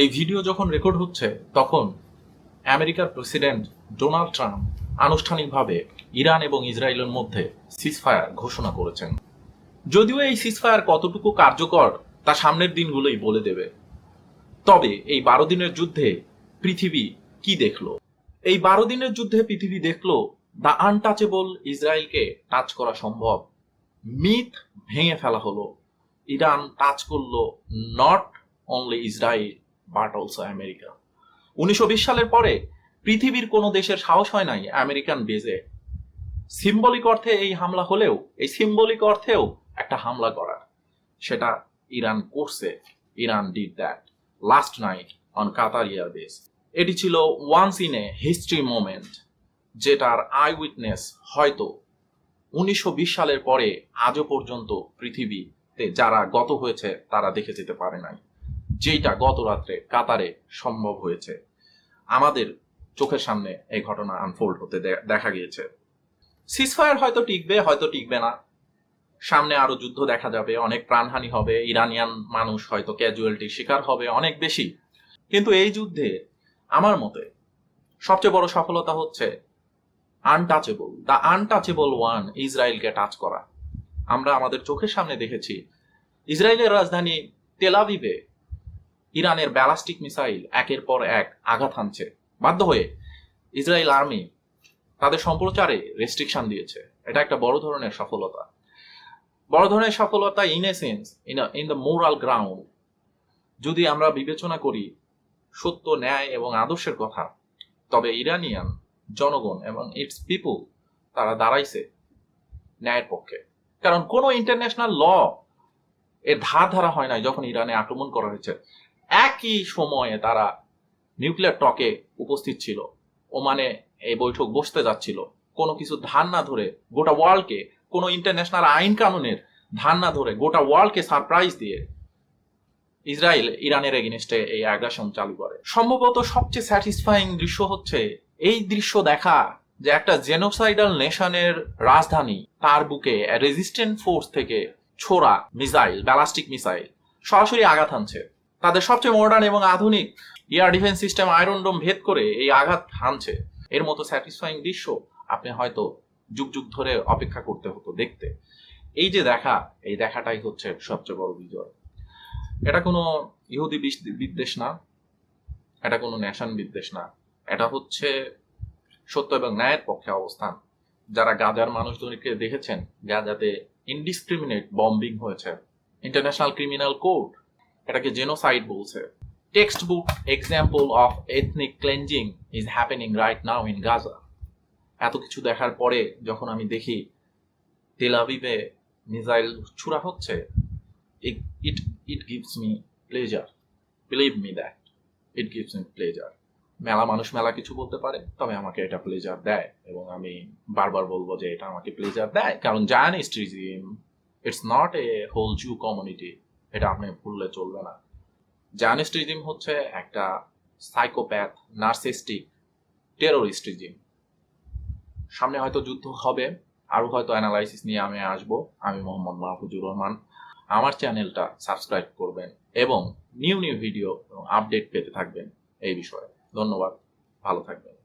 এই ভিডিও যখন রেকর্ড হচ্ছে তখন আমেরিকার প্রেসিডেন্ট ডোনাল্ড ট্রাম্প আনুষ্ঠানিকভাবে ইরান এবং ইসরায়েলের মধ্যে সিজফায়ার ঘোষণা করেছেন। যদিও এই সিজফায়ার কতটুকু কার্যকর তা সামনের দিনগুলোই বলে দেবে। তবে এই 12 দিনের যুদ্ধে পৃথিবী কি দেখলো? এই 12 দিনের যুদ্ধে পৃথিবী দেখলো দ্য আনটাচেবল ইসরায়েলকে টাচ করা সম্ভব। মিথ ভেঙে ফেলা হলো। ইরান টাচ করলো not only Israel but also America. 1920 সালের পরে পৃথিবীর কোনো দেশের সাহস হয় নাই আমেরিকান বেজে সিম্বলিক অর্থে এই হামলা হলেও এই সিম্বলিক অর্থেও একটা হামলা করার। সেটা ইরান করছে। Iran did that last night on Qatar airbase. এটি ছিল once in a history moment, যেটার আই উইটনেস হয়তো 1920 সালের পরে আজও পর্যন্ত পৃথিবীতে যারা গত হয়েছে তারা দেখে যেতে পারে নাই, যেটা গত রাত্রে কাতারে সম্ভব হয়েছে। আমাদের চোখের সামনে এই ঘটনা আনফোল্ড হতে দেখা গিয়েছে। সিজফায়ার হয়তো টিকবে, হয়তো টিকবে না। সামনে আরো যুদ্ধ দেখা যাবে, অনেক প্রাণহানি হবে, ইরানিয়ান মানুষ হয়তো ক্যাজুয়ালিটির শিকার হবে অনেক বেশি। কিন্তু এই যুদ্ধে আমার মতে সবচেয়ে বড় সফলতা হচ্ছে আনটাচেবল, দ্য আনটাচেবল ওয়ান, ইসরায়েলকে টাচ করা। আমরা আমাদের চোখের সামনে দেখেছি ইসরায়েলের রাজধানী তেল আভিভে ইরানের ব্যালাস্টিক মিসাইল একের পর এক আঘাত হানছে। বাধ্য হয়ে ইসরায়েল আর্মি তাদের সম্প্রচারে রেস্ট্রিকশন দিয়েছে। এটা একটা বড় ধরনের সফলতা। বড় ধরনের সফলতা in a sense, in the moral ground. যদি আমরা বিবেচনা করি সত্য, ন্যায় এবং আদর্শের কথা, তবে ইরানিয়ান জনগণ এবং ইটস পিপল তারা দাঁড়াইছে ন্যায়ের পক্ষে। কারণ কোনো ইন্টারন্যাশনাল ল এর ধার ধারা হয় নাই যখন ইরানে আক্রমণ করা হয়েছে। একই সময়ে তারা নিউক্লিয়ার টকে উপস্থিত ছিল, ওমানে এই বৈঠক বসতে যাচ্ছিল। কোনো কিছু ধার না ধরে গোটা ওয়ার্ল্ডকে, কোনো ইন্টারন্যাশনাল আইন কানুনের ধার না ধরে গোটা ওয়ার্ল্ডকে সারপ্রাইজ দিয়ে ইসরায়েল ইরানের এগেইনস্টে এই অ্যাগ্রেশন চালু করে। সম্ভবত সবচেয়ে স্যাটিসফাইং দৃশ্য হচ্ছে এই দৃশ্য দেখা, যে একটা জেনোসাইডাল নেশনের রাজধানী তার বুকে রেজিস্ট্যান্ট ফোর্স থেকে ছোড়া মিসাইল, ব্যালাস্টিক মিসাইল সরাসরি আঘাত হানছে। তাদের সবচেয়ে মডার্ন এবং আধুনিক এয়ার ডিফেন্স সিস্টেম আয়রন ডোম ভেদ করে এই আঘাত হানছে। এর মতো স্যাটিসফাইং দৃশ্য আপনি হয়তো যুগ যুগ ধরে অপেক্ষা করতে হতো দেখতে। এই যে দেখা, এই দেখাটাই হচ্ছে সবচেয়ে বড় বিজয়। এটা কোনো ইহুদি বিদ্বেষ না, এটা কোনো ন্যাশন বিদ্বেষ না, এটা হচ্ছে সত্য এবং ন্যায়ের পক্ষে অবস্থান। যারা গাজার মানুষজনকে দেখেছেন, গাজাতে ইনডিসক্রিমিনেট বম্বিং হয়েছে। ইন্টারন্যাশনাল ক্রিমিনাল কোর্ট এটাকে জেনোসাইড বলছে। Text book example of ethnic cleansing is happening right now in Gaza. এত কিছু দেখার পরে যখন আমি দেখি তেল আভিভে মিসাইল ছুড়া হচ্ছে, it gives me pleasure. Believe me that it gives me pleasure. মেলা মানুষ মেলা কিছু বলতে পারে, তবে আমাকে এটা প্লেজার দেয় এবং আমি বারবার বলবো যে এটা আমাকে প্লেজার দেয়। কারণ Zionist regime, it's not a whole Jew community, এটা আপনি ভুললে চলবে না। জায়নিস্ট রিজিম হচ্ছে একটা সাইকোপ্যাথ, নার্সিস্টিক, টেরোরিস্ট রিজিম। সামনে হয়তো যুদ্ধ হবে, আরো হয়তো অ্যানালাইসিস নিয়ে আমি আসবো। আমি মোহাম্মদ মাহফুজুর রহমান। আমার চ্যানেলটা সাবস্ক্রাইব করবেন এবং নিউ ভিডিও আপডেট পেতে থাকবেন এই বিষয়ে। ধন্যবাদ, ভালো থাকবেন।